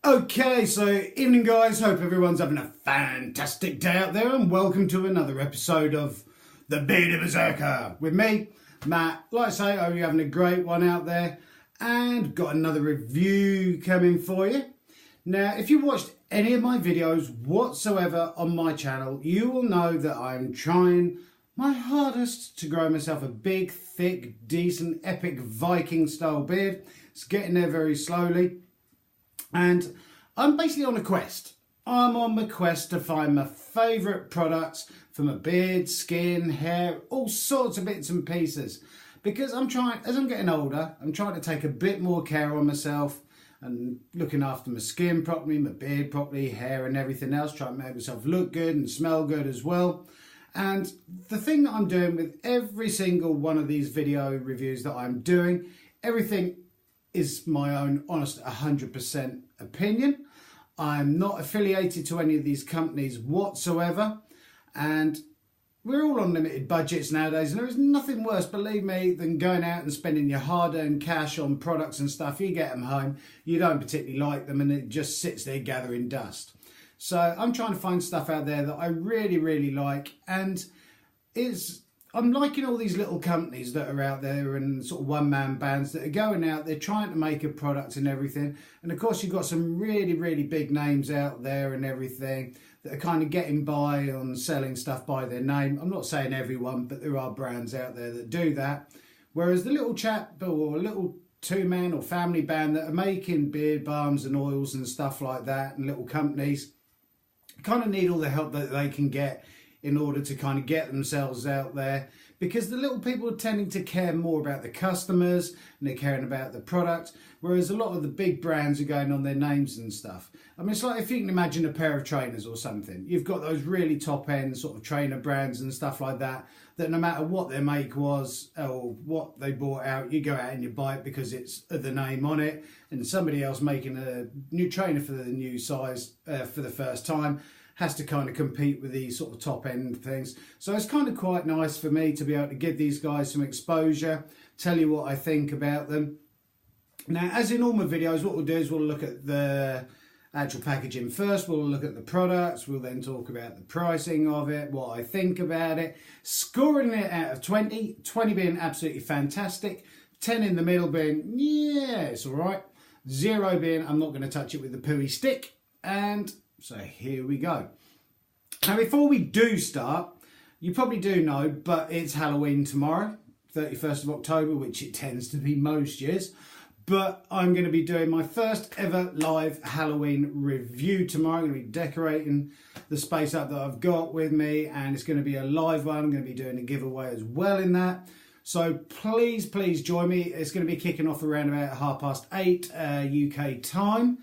Okay, so evening guys, hope everyone's having a fantastic day out there and welcome to another episode of The Bearded Berserker with me, Matt. Like I say, I hope you're having a great one out there and got another review coming for you. Now, if you watched any of my videos whatsoever on my channel, you will know that I'm trying my hardest to grow myself a big, thick, decent, epic Viking style beard. It's getting there very slowly. And I'm basically on a quest. I'm on my quest to find my favourite products for my beard, skin, hair, all sorts of bits and pieces. Because I'm trying, as I'm getting older, I'm trying to take a bit more care on myself and looking after my skin properly, my beard properly, hair and everything else, trying to make myself look good and smell good as well. And the thing that I'm doing with every single one of these video reviews that I'm doing, everything is my own honest 100% opinion. I'm not affiliated to any of these companies whatsoever, and we're all on limited budgets nowadays, and there is nothing worse, believe me, than going out and spending your hard-earned cash on products and stuff. You get them home, you don't particularly like them, and it just sits there gathering dust. So I'm trying to find stuff out there that I really like, and I'm liking all these little companies that are out there and sort of one-man bands that are going out, they're trying to make a product and everything. And of course you've got some really big names out there and everything that are kind of getting by on selling stuff by their name. I'm not saying everyone, but there are brands out there that do that. Whereas the little chap or little two-man or family band that are making beard balms and oils and stuff like that, and little companies kind of need all the help that they can get in order to kind of get themselves out there, because the little people are tending to care more about the customers and they're caring about the product, whereas a lot of the big brands are going on their names and stuff. I mean, it's like if you can imagine a pair of trainers or something. You've got those really top end sort of trainer brands and stuff like that, that no matter what their make was or what they brought out, you go out and you buy it because it's the name on it, and somebody else making a new trainer for the new size for the first time has to kind of compete with these sort of top end things. So it's kind of quite nice for me to be able to give these guys some exposure, tell you what I think about them. Now, as in all my videos, what we'll do is we'll look at the actual packaging first, we'll look at the products, we'll then talk about the pricing of it, what I think about it, scoring it out of 20, 20 being absolutely fantastic, 10 in the middle being, yeah, it's all right, 0 being, I'm not going to touch it with the pooey stick, and so here we go. Now, before we do start, you probably do know, but it's Halloween tomorrow, 31st of October, which it tends to be most years. But I'm going to be doing my first ever live Halloween review tomorrow. I'm going to be decorating the space up that I've got with me, and it's going to be a live one. I'm going to be doing a giveaway as well in that. So please join me. It's going to be kicking off around about 8:30 UK time.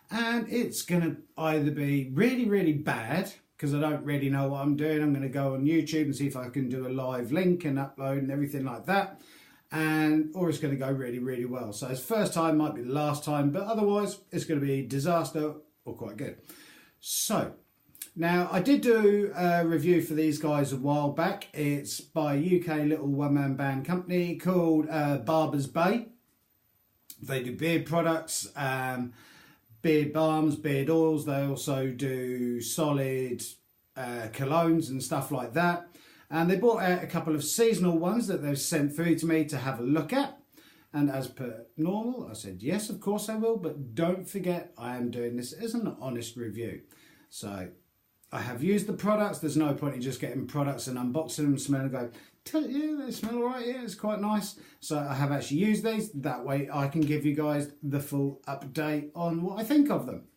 And it's going to either be really bad, because I don't really know what I'm doing. I'm going to go on YouTube and see if I can do a live link and upload and everything like that. Or it's going to go really well. So it's first time, might be the last time, but otherwise it's going to be a disaster or quite good. So now I did do a review for these guys a while back. It's by a UK little one-man band company called Barbers. They do beard products, beard balms, beard oils. They also do solid colognes and stuff like that. And they brought out a couple of seasonal ones that they've sent through to me to have a look at. And as per normal, I said, yes, of course I will. But don't forget, I am doing this as an honest review. So I have used the products. There's no point in just getting products and unboxing them, smelling and go, yeah, they smell all right. Yeah, it's quite nice. So I have actually used these. That way I can give you guys the full update on what I think of them.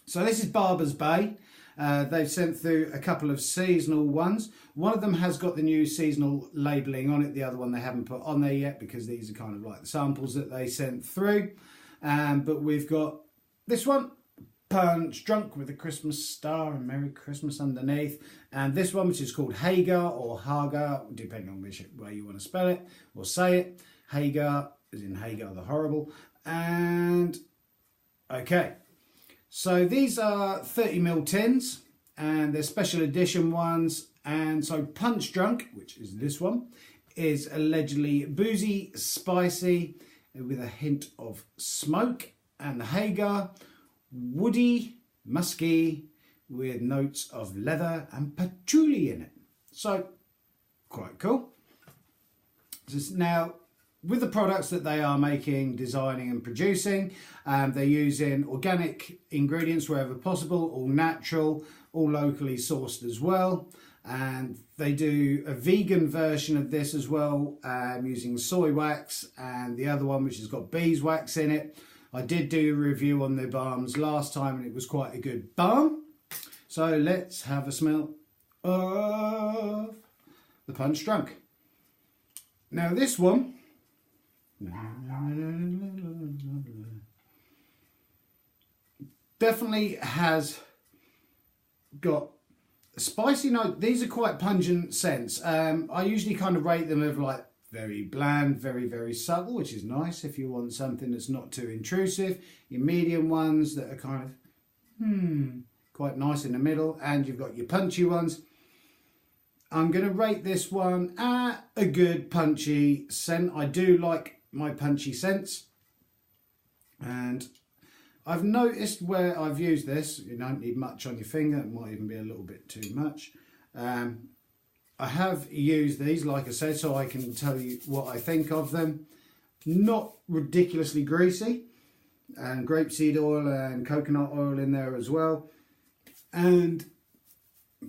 So this is Barbers Bay. They've sent through a couple of seasonal ones. One of them has got the new seasonal labelling on it. The other one they haven't put on there yet, because these are kind of like the samples that they sent through. But we've got this one, Punch Drunk, with a Christmas star and Merry Christmas underneath. And this one, which is called Hagar or Hagar, depending on which way you want to spell it or say it. Hagar, as in Hagar the Horrible. And okay. So these are 30ml tins, and they're special edition ones. And so Punch Drunk, which is this one, is allegedly boozy, spicy, with a hint of smoke. And the Hagar, woody, musky, with notes of leather and patchouli in it. So, quite cool. Now, with the products that they are making, designing and producing, they're using organic ingredients wherever possible, all natural, all locally sourced as well. And they do a vegan version of this as well, using soy wax, and the other one which has got beeswax in it. I did do a review on their balms last time and it was quite a good balm. So let's have a smell of the Punch Drunk. Now this one, definitely has got a spicy note. These are quite pungent scents. I usually kind of rate them as like very bland, very, very subtle, which is nice if you want something that's not too intrusive. Your medium ones that are kind of, quite nice in the middle, and you've got your punchy ones. I'm going to rate this one at a good punchy scent. I do like my punchy scents, and I've noticed where I've used this, you don't need much on your finger, it might even be a little bit too much. I have used these, like I said, so I can tell you what I think of them. Not ridiculously greasy, and grapeseed oil and coconut oil in there as well. And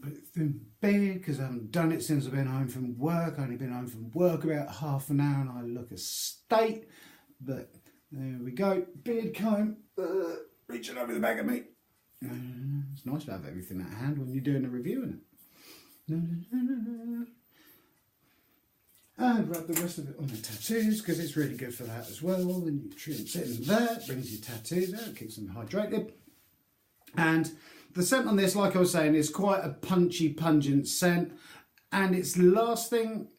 put it in bed because I haven't done it since I've been home from work. I've only been home from work about half an hour and I look a state. But there we go. Beard comb, reaching over the back of me. It's nice to have everything at hand when you're doing a review, isn't it? And rub the rest of it on the tattoos because it's really good for that as well. The nutrients in there, brings your tattoos out, keeps them hydrated. And the scent on this, like I was saying, is quite a punchy, pungent scent. And it's lasting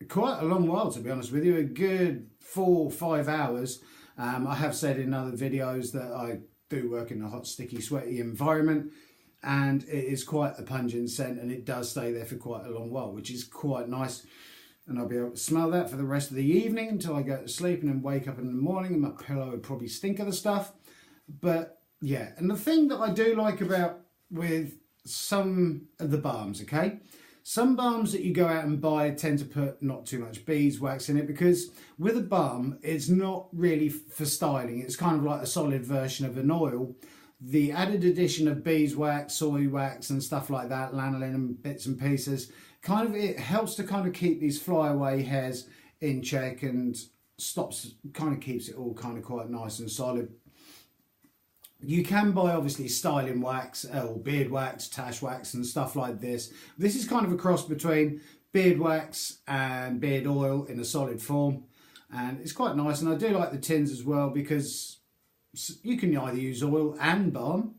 quite a long while, to be honest with you. A good 4 or 5 hours. I have said in other videos that I do work in a hot, sticky, sweaty environment. And it is quite a pungent scent. And it does stay there for quite a long while, which is quite nice. And I'll be able to smell that for the rest of the evening until I go to sleep and then wake up in the morning and my pillow would probably stink of the stuff. But yeah, and the thing that I do like about with some of the balms, okay? Some balms that you go out and buy tend to put not too much beeswax in it because with a balm, it's not really for styling. It's kind of like a solid version of an oil. The added addition of beeswax, soy wax and stuff like that, lanolin and bits and pieces, kind of it helps to kind of keep these flyaway hairs in check and kind of keeps it all kind of quite nice and solid. You can buy obviously styling wax or beard wax, tash wax and stuff like this. This is kind of a cross between beard wax and beard oil in a solid form. And it's quite nice. And I do like the tins as well because you can either use oil and balm.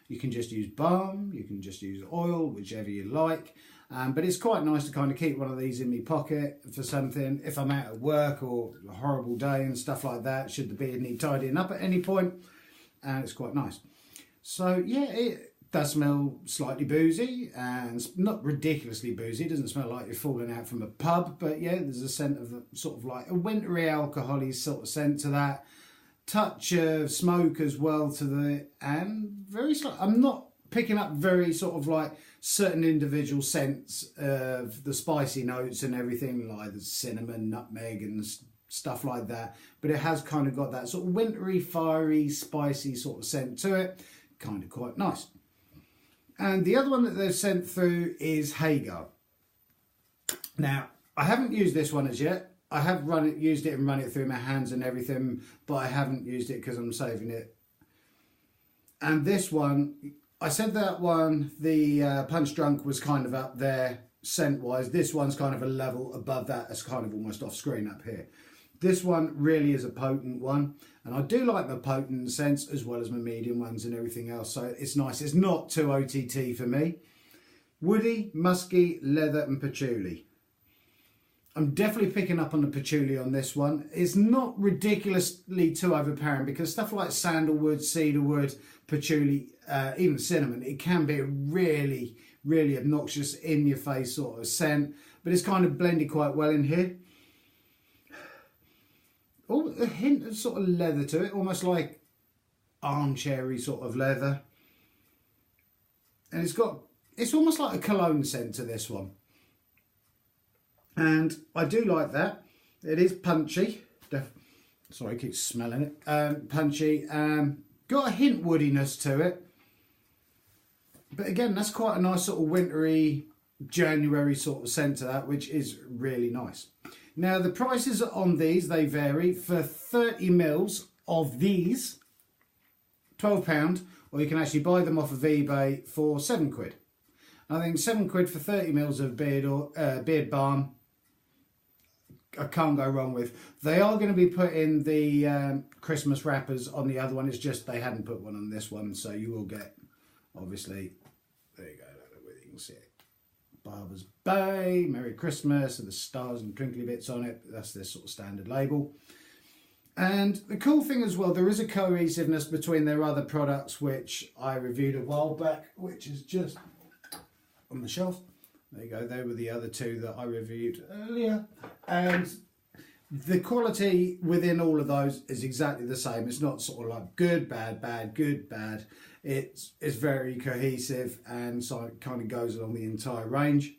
You can just use balm. You can just use oil, whichever you like. But it's quite nice to kind of keep one of these in my pocket for something. If I'm out at work or a horrible day and stuff like that, should the beard need tidying up at any point. And it's quite nice. So yeah, it does smell slightly boozy and not ridiculously boozy. It doesn't smell like you're falling out from a pub, but yeah, there's a scent of sort of like a wintry alcohol-y sort of scent to that. Touch of smoke as well to the, and very slight. I'm not picking up very sort of like certain individual scents of the spicy notes and everything like the cinnamon, nutmeg and stuff like that, but it has kind of got that sort of wintry, fiery, spicy sort of scent to it. Kind of quite nice. And the other one that they've sent through is Hagar. Now, I haven't used this one as yet. I have used it and run it through my hands and everything, but I haven't used it because I'm saving it. And this one, I said that one, the Punch Drunk was kind of up there scent-wise. This one's kind of a level above that. It's kind of almost off screen up here. This one really is a potent one, and I do like my potent scents as well as my medium ones and everything else, so it's nice. It's not too OTT for me. Woody, musky, leather and patchouli. I'm definitely picking up on the patchouli on this one. It's not ridiculously too overpowering because stuff like sandalwood, cedarwood, patchouli, even cinnamon, it can be a really, really obnoxious in your face sort of scent, but it's kind of blended quite well in here. Oh, a hint of sort of leather to it, almost like armchairy sort of leather. And it's almost like a cologne scent to this one. And I do like that. It is punchy. Sorry, I keep smelling it. Punchy. Got a hint woodiness to it. But again, that's quite a nice sort of wintry, January sort of scent to that, which is really nice. Now, the prices on these, they vary. For 30 mils of these, £12, or you can actually buy them off of eBay for £7. I think £7 for 30 mils of beard balm, I can't go wrong with. They are going to be putting the Christmas wrappers on the other one. It's just they hadn't put one on this one, so you will get, obviously, there you go, whether you can see it. Barbers Bay, Merry Christmas, and the stars and twinkly bits on it. That's their sort of standard label. And the cool thing as well, there is a cohesiveness between their other products, which I reviewed a while back, which is just on the shelf. There you go, they were the other two that I reviewed earlier. And the quality within all of those is exactly the same. It's not sort of like good, bad, bad, good, bad. It's very cohesive, and so it kind of goes along the entire range.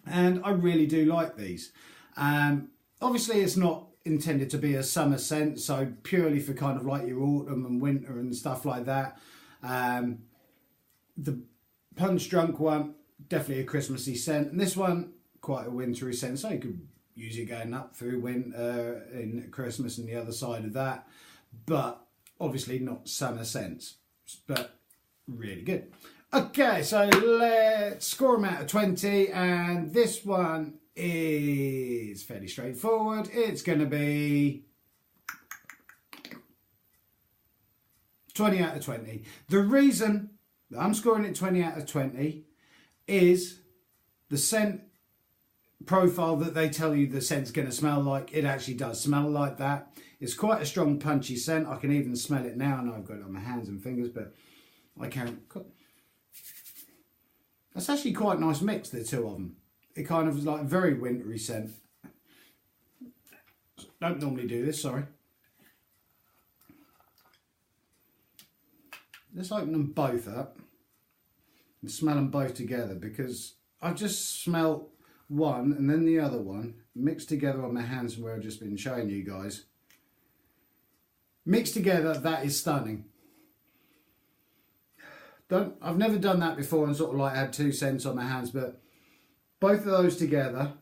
And I really do like these. Obviously, it's not intended to be a summer scent, so purely for kind of like your autumn and winter and stuff like that. The Punch Drunk one, definitely a Christmassy scent, and this one quite a wintry scent, so you could use it going up through winter in Christmas and the other side of that, but obviously not summer scents, but really good. Okay, so let's score them out of 20, and this one is fairly straightforward. It's going to be 20 out of 20. The reason that I'm scoring it 20 out of 20 is the scent profile that they tell you the scent's going to smell like. It actually does smell like that. It's quite a strong punchy scent. I can even smell it now. I know I've got it on my hands and fingers, but I can't. That's actually quite a nice mix, the two of them. It kind of is like a very wintry scent. Don't normally do this, sorry. Let's open them both up and smell them both together, because I've just smelled one and then the other one mixed together on my hands where I've just been showing you guys. Mixed together, that is stunning. I've never done that before and sort of like had two scents on my hands, but both of those together,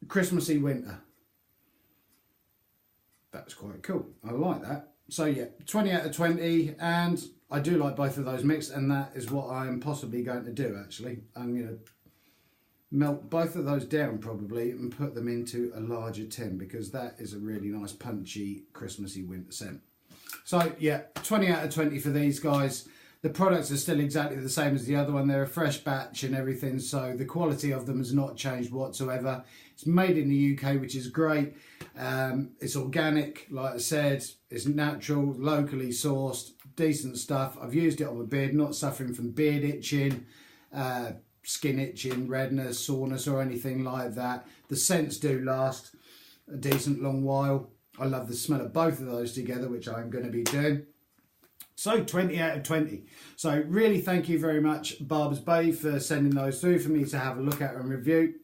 Christmassy winter. That's quite cool. I like that. So yeah, 20 out of 20, and I do like both of those mixed, and that is what I'm possibly going to do actually. I'm going to melt both of those down probably and put them into a larger tin, because that is a really nice punchy Christmassy winter scent. So yeah, 20 out of 20 for these guys. The products are still exactly the same as the other one. They're a fresh batch and everything, so the quality of them has not changed whatsoever. It's made in the UK, which is great. It's organic, like I said. It's natural, locally sourced, decent stuff. I've used it on my beard, not suffering from beard itching, skin itching, redness, soreness or anything like that. The scents do last a decent long while. I love the smell of both of those together, which I'm going to be doing. So 20 out of 20. So really thank you very much, Barbers Bay, for sending those through for me to have a look at and review.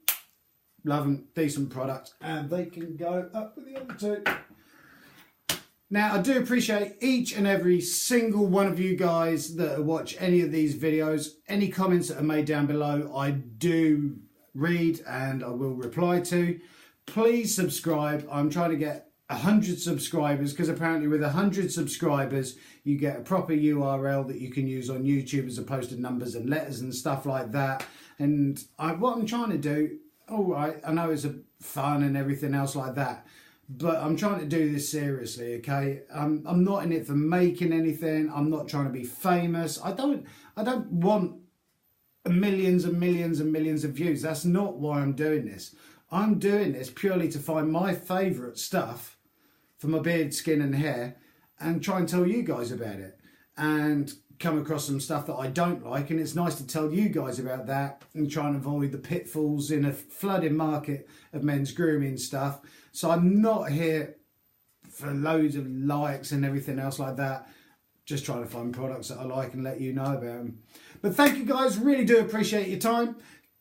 Love them, decent products, and they can go up with the other two. Now, I do appreciate each and every single one of you guys that watch any of these videos. Any comments that are made down below, I do read and I will reply to. Please subscribe. I'm trying to get 100 subscribers, because apparently with 100 subscribers you get a proper URL that you can use on YouTube as opposed to numbers and letters and stuff like that. And what I'm trying to do, all right, I know it's a fun and everything else like that, but I'm trying to do this seriously, okay? I'm not in it for making anything. I'm not trying to be famous. I don't want millions and millions and millions of views. That's not why I'm doing this. I'm doing this purely to find my favourite stuff for my beard, skin and hair, and try and tell you guys about it, and come across some stuff that I don't like, and it's nice to tell you guys about that and try and avoid the pitfalls in a flooding market of men's grooming stuff. So I'm not here for loads of likes and everything else like that. Just trying to find products that I like and let you know about them. But thank you guys, really do appreciate your time.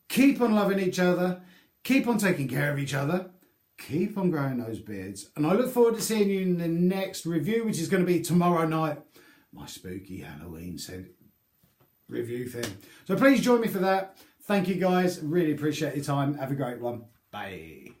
Keep on loving each other. Keep on taking care of each other. Keep on growing those beards. And I look forward to seeing you in the next review, which is going to be tomorrow night. My spooky Halloween review thing. So please join me for that. Thank you guys. Really appreciate your time. Have a great one. Bye.